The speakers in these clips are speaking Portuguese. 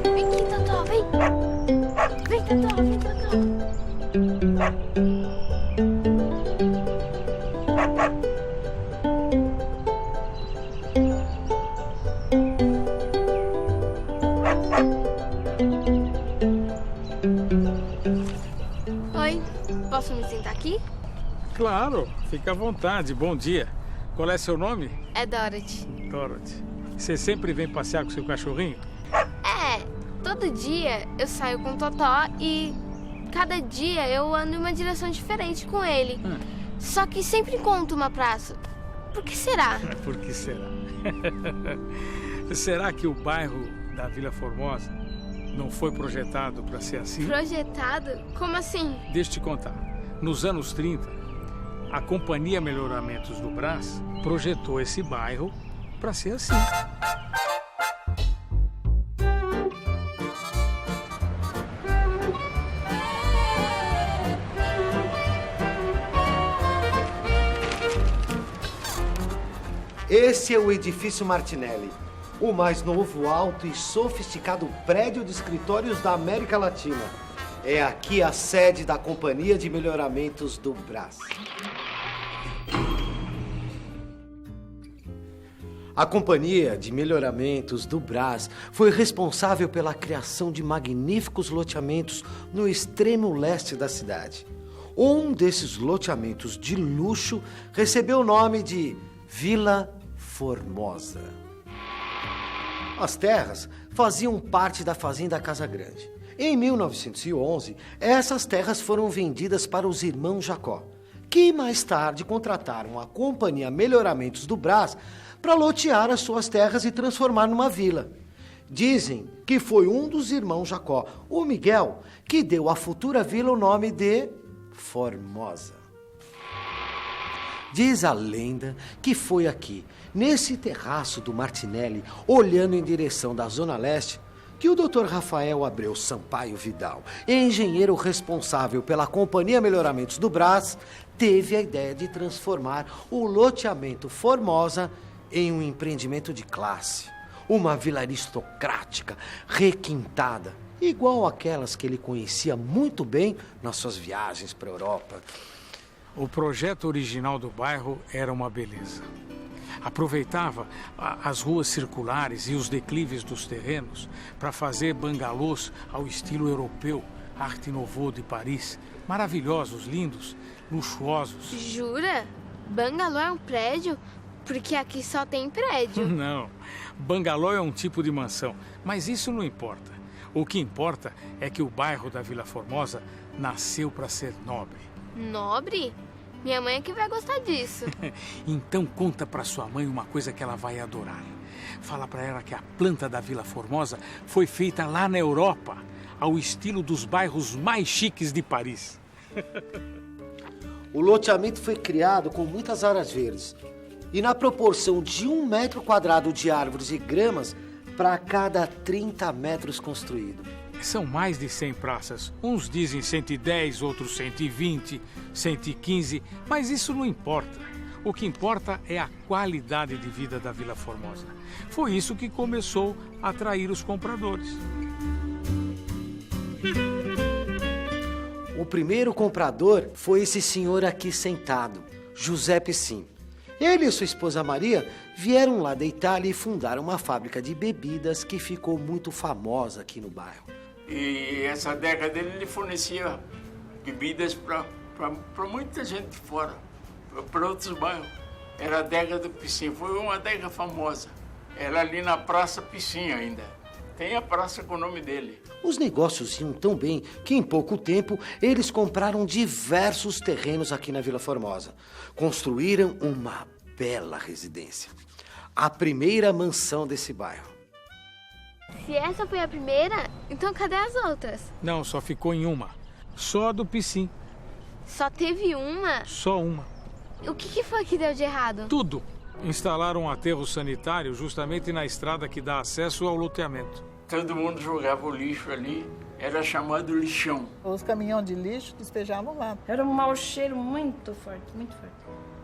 Vem aqui, Totó, vem. Vem, Totó, vem, Totó. Oi, posso me sentar aqui? Claro, fica à vontade. Bom dia. Qual é seu nome? É Dorothy. Dorothy. Você sempre vem passear com seu cachorrinho? Todo dia eu saio com o Totó e cada dia eu ando em uma direção diferente com ele. Só que sempre encontro uma praça. Por que será? Por que será? Será que o bairro da Vila Formosa não foi projetado para ser assim? Projetado? Como assim? Deixa eu te contar. Nos anos 30, a Companhia Melhoramentos do Brás projetou esse bairro para ser assim. Esse é o Edifício Martinelli, o mais novo, alto e sofisticado prédio de escritórios da América Latina. É aqui a sede da Companhia de Melhoramentos do Brás. A Companhia de Melhoramentos do Brás foi responsável pela criação de magníficos loteamentos no extremo leste da cidade. Um desses loteamentos de luxo recebeu o nome de Vila Formosa. As terras faziam parte da Fazenda Casa Grande. Em 1911, essas terras foram vendidas para os irmãos Jacó, que mais tarde contrataram a Companhia Melhoramentos do Brás para lotear as suas terras e transformar numa vila. Dizem que foi um dos irmãos Jacó, o Miguel, que deu à futura vila o nome de Formosa. Diz a lenda que foi aqui, nesse terraço do Martinelli, olhando em direção da Zona Leste, que o Dr. Rafael Abreu Sampaio Vidal, engenheiro responsável pela Companhia Melhoramentos do Brás, teve a ideia de transformar o loteamento Formosa em um empreendimento de classe. Uma vila aristocrática, requintada, igual aquelas que ele conhecia muito bem nas suas viagens para a Europa. O projeto original do bairro era uma beleza. Aproveitava as ruas circulares e os declives dos terrenos para fazer bangalôs ao estilo europeu, Arte Nouveau de Paris. Maravilhosos, lindos, luxuosos. Jura? Bangalô é um prédio? Porque aqui só tem prédio. Não, bangalô é um tipo de mansão, mas isso não importa. O que importa é que o bairro da Vila Formosa nasceu para ser nobre. Nobre? Minha mãe é que vai gostar disso. Então conta para sua mãe uma coisa que ela vai adorar. Fala para ela que a planta da Vila Formosa foi feita lá na Europa, ao estilo dos bairros mais chiques de Paris. O loteamento foi criado com muitas áreas verdes e na proporção de 1 metro quadrado de árvores e gramas para cada 30 metros construído. São mais de 100 praças. Uns dizem 110, outros 120, 115, mas isso não importa. O que importa é a qualidade de vida da Vila Formosa. Foi isso que começou a atrair os compradores. O primeiro comprador foi esse senhor aqui sentado, José Pissim. Ele e sua esposa Maria vieram lá da Itália e fundaram uma fábrica de bebidas que ficou muito famosa aqui no bairro. E essa adega dele, ele fornecia bebidas para muita gente de fora, para outros bairros. Era a adega do Pissim, foi uma adega famosa. Era ali na Praça Pissim ainda. Tem a praça com o nome dele. Os negócios iam tão bem que em pouco tempo eles compraram diversos terrenos aqui na Vila Formosa. Construíram uma bela residência. A primeira mansão desse bairro. Se essa foi a primeira, então cadê as outras? Não, só ficou em uma. Só a do Pissim. Só teve uma? Só uma. O que foi que deu de errado? Tudo. Instalaram um aterro sanitário justamente na estrada que dá acesso ao loteamento. todo mundo jogava o lixo ali, era chamado lixão. Os caminhões de lixo despejavam lá. Era um mau cheiro muito forte, muito forte.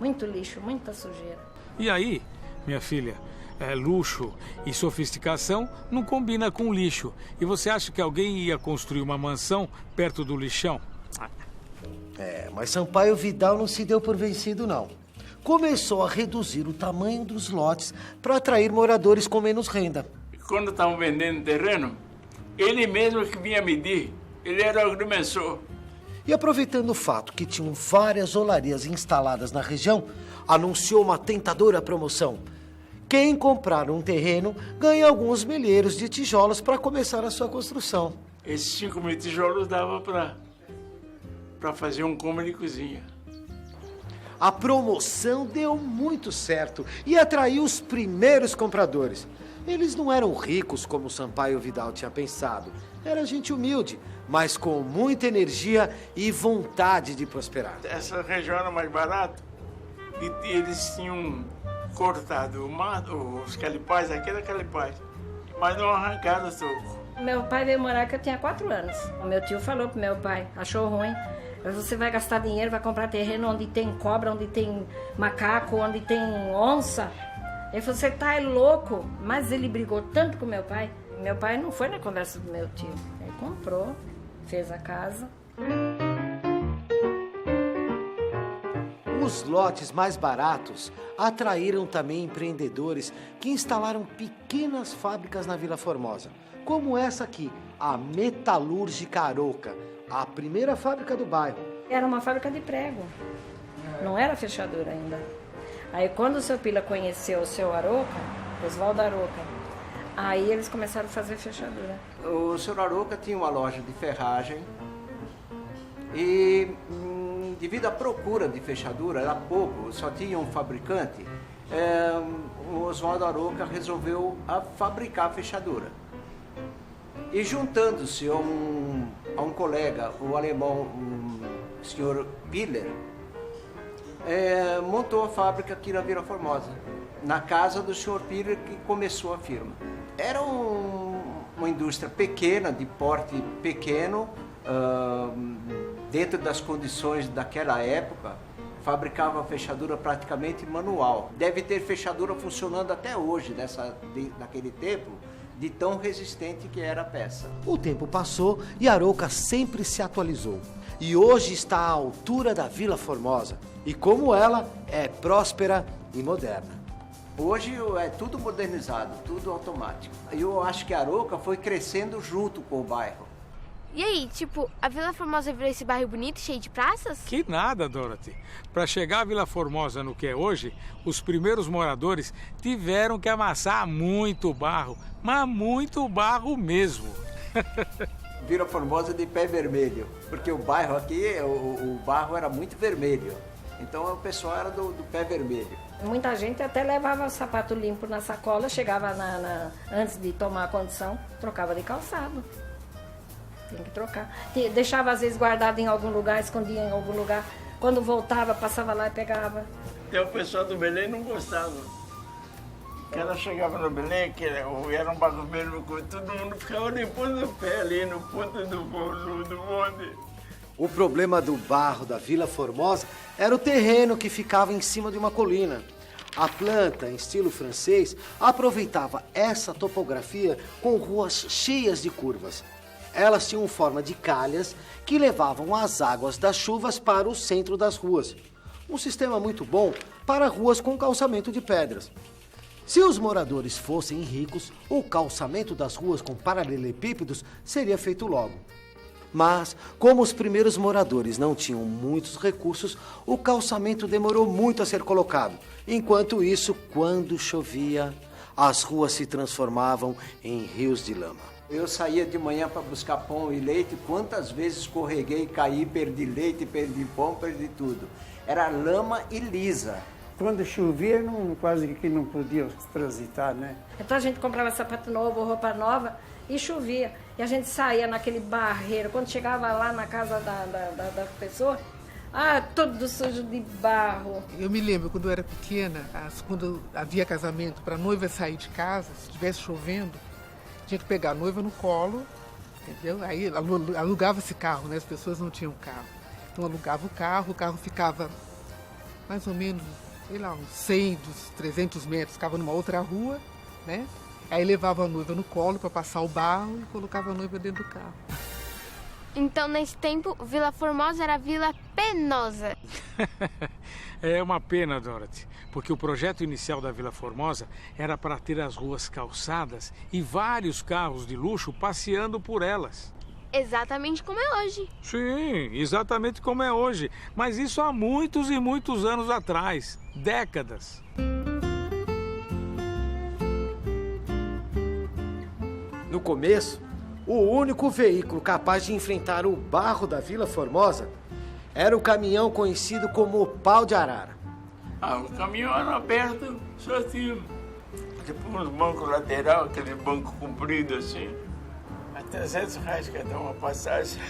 Muito lixo, muita sujeira. E aí, minha filha, luxo e sofisticação não combina com lixo. E você acha que alguém ia construir uma mansão perto do lixão? Mas Sampaio Vidal não se deu por vencido, não. Começou a reduzir o tamanho dos lotes para atrair moradores com menos renda. E quando estavam vendendo terreno, ele mesmo que vinha medir, ele era o agrimensor. E aproveitando o fato que tinham várias olarias instaladas na região, anunciou uma tentadora promoção. Quem comprar um terreno ganha alguns milheiros de tijolos para começar a sua construção. Esses 5.000 tijolos dava para fazer um cômodo de cozinha. A promoção deu muito certo e atraiu os primeiros compradores. Eles não eram ricos como Sampaio Vidal tinha pensado. Era gente humilde, mas com muita energia e vontade de prosperar. Essa região era mais barata e eles tinham cortado o mato, os calipais, aquele calipais, mas não arrancaram o toco. Meu pai veio morar que eu tinha 4 anos. O meu tio falou pro meu pai, achou ruim. Você vai gastar dinheiro, vai comprar terreno onde tem cobra, onde tem macaco, onde tem onça. Ele falou, você tá louco? Mas ele brigou tanto com meu pai. Meu pai não foi na conversa do meu tio. Ele comprou, fez a casa. Os lotes mais baratos atraíram também empreendedores que instalaram pequenas fábricas na Vila Formosa, como essa aqui, a Metalúrgica Aroca, a primeira fábrica do bairro. Era uma fábrica de prego, não era fechadura ainda. Aí quando o seu Pila conheceu o seu Aroca, Oswaldo Aroca, aí eles começaram a fazer fechadura. O seu Aroca tinha uma loja de ferragem e devido à procura de fechadura, era pouco, só tinha um fabricante, o Oswaldo Aroca resolveu fabricar a fechadura. E juntando-se a um colega, o alemão, o senhor Piller, montou a fábrica aqui na Vila Formosa, na casa do senhor Piller que começou a firma. Era uma indústria pequena, de porte pequeno, dentro das condições daquela época, fabricava fechadura praticamente manual. Deve ter fechadura funcionando até hoje, daquele tempo, de tão resistente que era a peça. O tempo passou e Aroca sempre se atualizou. E hoje está à altura da Vila Formosa. E como ela, é próspera e moderna. Hoje é tudo modernizado, tudo automático. Eu acho que Aroca foi crescendo junto com o bairro. E aí, tipo, a Vila Formosa virou esse bairro bonito, cheio de praças? Que nada, Dorothy. Para chegar à Vila Formosa no que é hoje, os primeiros moradores tiveram que amassar muito barro, mas muito barro mesmo. Vila Formosa de pé vermelho, porque o bairro aqui, o barro era muito vermelho. Então o pessoal era do pé vermelho. Muita gente até levava o sapato limpo na sacola, chegava antes de tomar a condição, trocava de calçado. Tem que trocar. Deixava às vezes guardado em algum lugar, escondia em algum lugar. Quando voltava, passava lá e pegava. E o pessoal do Belém não gostava. Que ela chegava no Belém, que era um barro vermelho, todo mundo ficava limpando o pé ali no ponto do bonde. O problema do barro da Vila Formosa era o terreno que ficava em cima de uma colina. A planta, em estilo francês, aproveitava essa topografia com ruas cheias de curvas. Elas tinham forma de calhas que levavam as águas das chuvas para o centro das ruas. Um sistema muito bom para ruas com calçamento de pedras. Se os moradores fossem ricos, o calçamento das ruas com paralelepípedos seria feito logo. Mas, como os primeiros moradores não tinham muitos recursos, o calçamento demorou muito a ser colocado. Enquanto isso, quando chovia, as ruas se transformavam em rios de lama. Eu saía de manhã para buscar pão e leite, quantas vezes escorreguei, caí, perdi leite, perdi pão, perdi tudo. Era lama e lisa. Quando chovia, quase que não podia transitar, né? Então a gente comprava sapato novo, roupa nova e chovia. E a gente saía naquele barreiro. Quando chegava lá na casa da pessoa, todo sujo de barro. Eu me lembro, quando eu era pequena, quando havia casamento, para a noiva sair de casa, se estivesse chovendo, Tinha que pegar a noiva no colo, entendeu? Aí alugava esse carro, né? As pessoas não tinham carro. Então alugava o carro ficava mais ou menos, sei lá, uns 100, dos 300 metros, ficava numa outra rua, né? Aí levava a noiva no colo para passar o barro e colocava a noiva dentro do carro. Então, nesse tempo, Vila Formosa era Vila Penosa. É uma pena, Dorothy, porque o projeto inicial da Vila Formosa era para ter as ruas calçadas e vários carros de luxo passeando por elas. Exatamente como é hoje. Sim, exatamente como é hoje. Mas isso há muitos e muitos anos atrás, décadas. No começo, o único veículo capaz de enfrentar o barro da Vila Formosa era o caminhão conhecido como o Pau de Arara. O caminhão era aberto, só tinha tipo uns bancos lateral, aquele banco comprido assim. A R$300 cada uma passagem.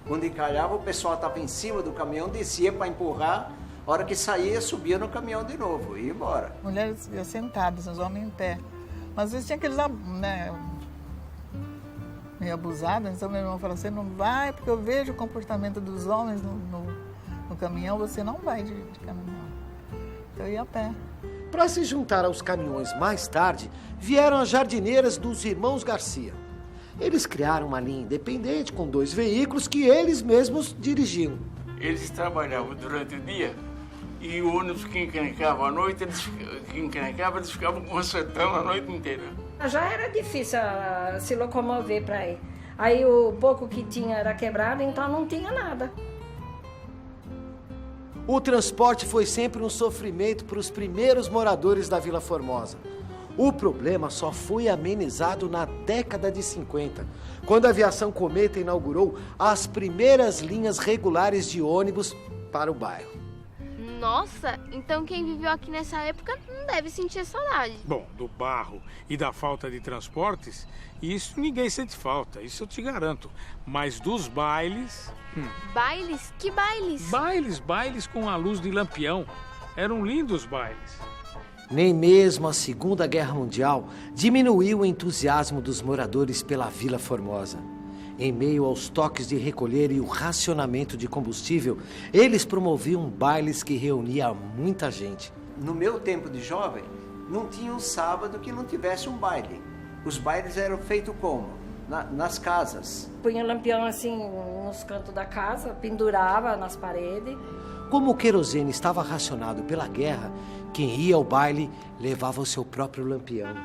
Quando encalhava, o pessoal estava em cima do caminhão, descia para empurrar. A hora que saía, subia no caminhão de novo e ia embora. Mulheres iam sentadas, os homens em pé. Mas às vezes tinha aqueles, né, meio abusados. Então meu irmão falou, você não vai, porque eu vejo o comportamento dos homens no caminhão, você não vai de caminhão. Então eu ia a pé. Para se juntar aos caminhões mais tarde, vieram as jardineiras dos irmãos Garcia. Eles criaram uma linha independente com 2 veículos que eles mesmos dirigiam. Eles trabalhavam durante o dia e o ônibus que encrencava à noite, eles ficavam consertando a noite inteira. Já era difícil se locomover para ir. Aí o pouco que tinha era quebrado, então não tinha nada. O transporte foi sempre um sofrimento para os primeiros moradores da Vila Formosa. O problema só foi amenizado na década de 50, quando a aviação Cometa inaugurou as primeiras linhas regulares de ônibus para o bairro. Nossa, então quem viveu aqui nessa época não deve sentir saudade. Bom, do barro e da falta de transportes, isso ninguém sente falta, isso eu te garanto. Mas dos bailes... Bailes? Que bailes? Bailes com a luz de lampião. Eram lindos bailes. Nem mesmo a Segunda Guerra Mundial diminuiu o entusiasmo dos moradores pela Vila Formosa. Em meio aos toques de recolher e o racionamento de combustível, eles promoviam bailes que reuniam muita gente. No meu tempo de jovem, não tinha um sábado que não tivesse um baile. Os bailes eram feitos como? Nas casas. Punha lampião assim nos cantos da casa, pendurava nas paredes. Como o querosene estava racionado pela guerra, quem ia ao baile levava o seu próprio lampião.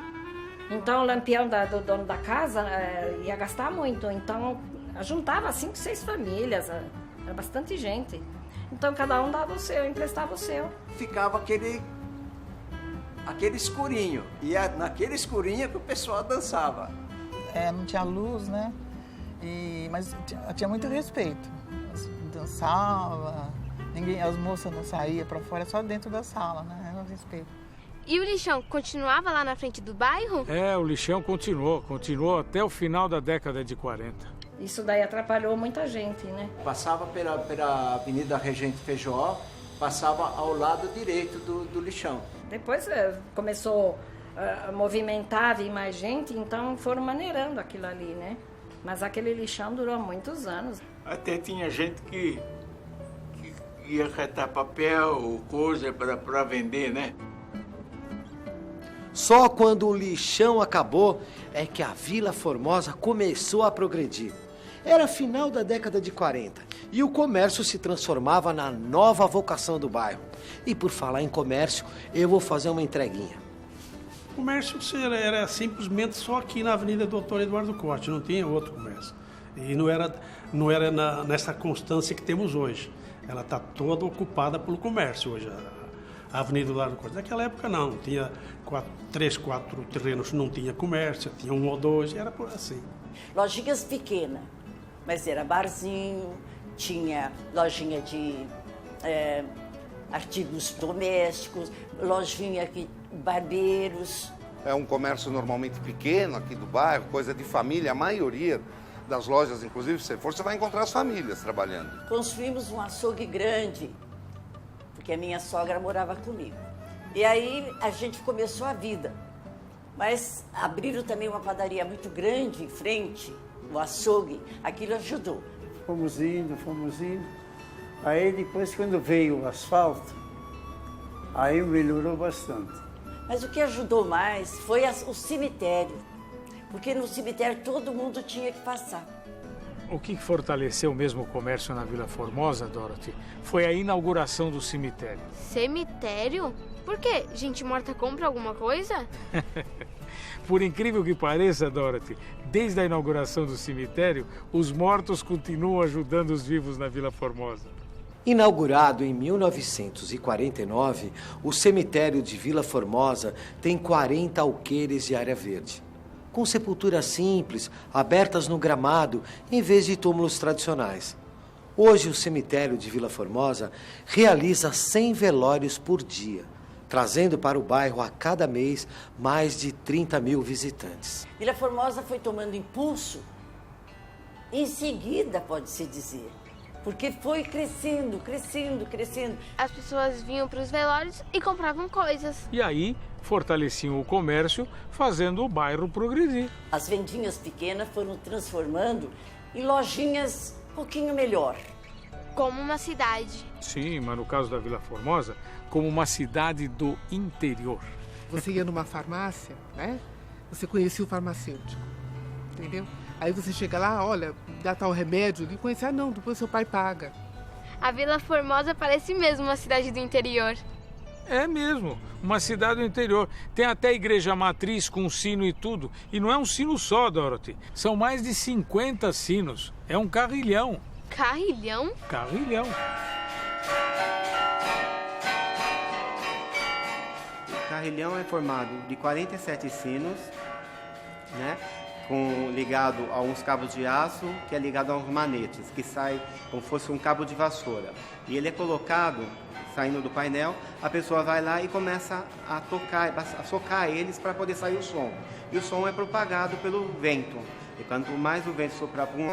Então o lampião do dono da casa ia gastar muito. Então juntava 5, 6 famílias, era bastante gente. Então cada um dava o seu, emprestava o seu. Ficava aquele escurinho. E naquele escurinho que o pessoal dançava. Não tinha luz, né? Mas tinha muito respeito. Dançava, as moças não saíam para fora, só dentro da sala, né? Era respeito. E o lixão continuava lá na frente do bairro? O lixão continuou até o final da década de 40. Isso daí atrapalhou muita gente, né? Passava pela Avenida Regente Feijó, passava ao lado direito do lixão. Depois começou a movimentar, vir mais gente, então foram maneirando aquilo ali, né? Mas aquele lixão durou muitos anos. Até tinha gente que ia catar papel, coisa para vender, né? Só quando o lixão acabou é que a Vila Formosa começou a progredir. Era final da década de 40 e o comércio se transformava na nova vocação do bairro. E por falar em comércio, eu vou fazer uma entreguinha. O comércio era simplesmente só aqui na Avenida Doutor Eduardo Corte, não tinha outro comércio. E não era nessa constância que temos hoje. Ela está toda ocupada pelo comércio hoje, a Avenida Eduardo Corte. Naquela época não, tinha 3, 4 terrenos, não tinha comércio, tinha 1 ou 2, era por assim. Lojinhas pequenas, mas era barzinho, tinha lojinha de artigos domésticos, lojinha de barbeiros. É um comércio normalmente pequeno aqui do bairro, coisa de família, a maioria das lojas, inclusive, se for, você vai encontrar as famílias trabalhando. Construímos um açougue grande, porque a minha sogra morava comigo. E aí a gente começou a vida. Mas abriram também uma padaria muito grande em frente, o açougue, aquilo ajudou. Fomos indo. Aí depois, quando veio o asfalto, aí melhorou bastante. Mas o que ajudou mais foi o cemitério, porque no cemitério todo mundo tinha que passar. O que fortaleceu mesmo o comércio na Vila Formosa, Dorothy, foi a inauguração do cemitério. Cemitério? Por quê? Gente morta compra alguma coisa? Por incrível que pareça, Dorothy, desde a inauguração do cemitério, os mortos continuam ajudando os vivos na Vila Formosa. Inaugurado em 1949, o cemitério de Vila Formosa tem 40 alqueires de área verde, com sepulturas simples, abertas no gramado, em vez de túmulos tradicionais. Hoje, o cemitério de Vila Formosa realiza 100 velórios por dia, trazendo para o bairro a cada mês mais de 30 mil visitantes. Vila Formosa foi tomando impulso em seguida, pode-se dizer, porque foi crescendo. As pessoas vinham para os velórios e compravam coisas. E aí, fortaleciam o comércio, fazendo o bairro progredir. As vendinhas pequenas foram transformando em lojinhas um pouquinho melhor. Como uma cidade. Sim, mas no caso da Vila Formosa, como uma cidade do interior. Você ia numa farmácia, né? Você conhecia o farmacêutico, entendeu? Aí você chega lá, olha, dá tal remédio, ele conhece, não, depois seu pai paga. A Vila Formosa parece mesmo uma cidade do interior. É mesmo, uma cidade do interior. Tem até igreja matriz com sino e tudo. E não é um sino só, Dorothy. São mais de 50 sinos. É um carrilhão. Carrilhão? Carrilhão. O carrilhão é formado de 47 sinos, né? Ligado a uns cabos de aço, que é ligado a uns manetes, que sai como fosse um cabo de vassoura. E ele é colocado, saindo do painel, a pessoa vai lá e começa a tocar, a socar eles para poder sair o som. E o som é propagado pelo vento. E quanto mais o vento soprar para um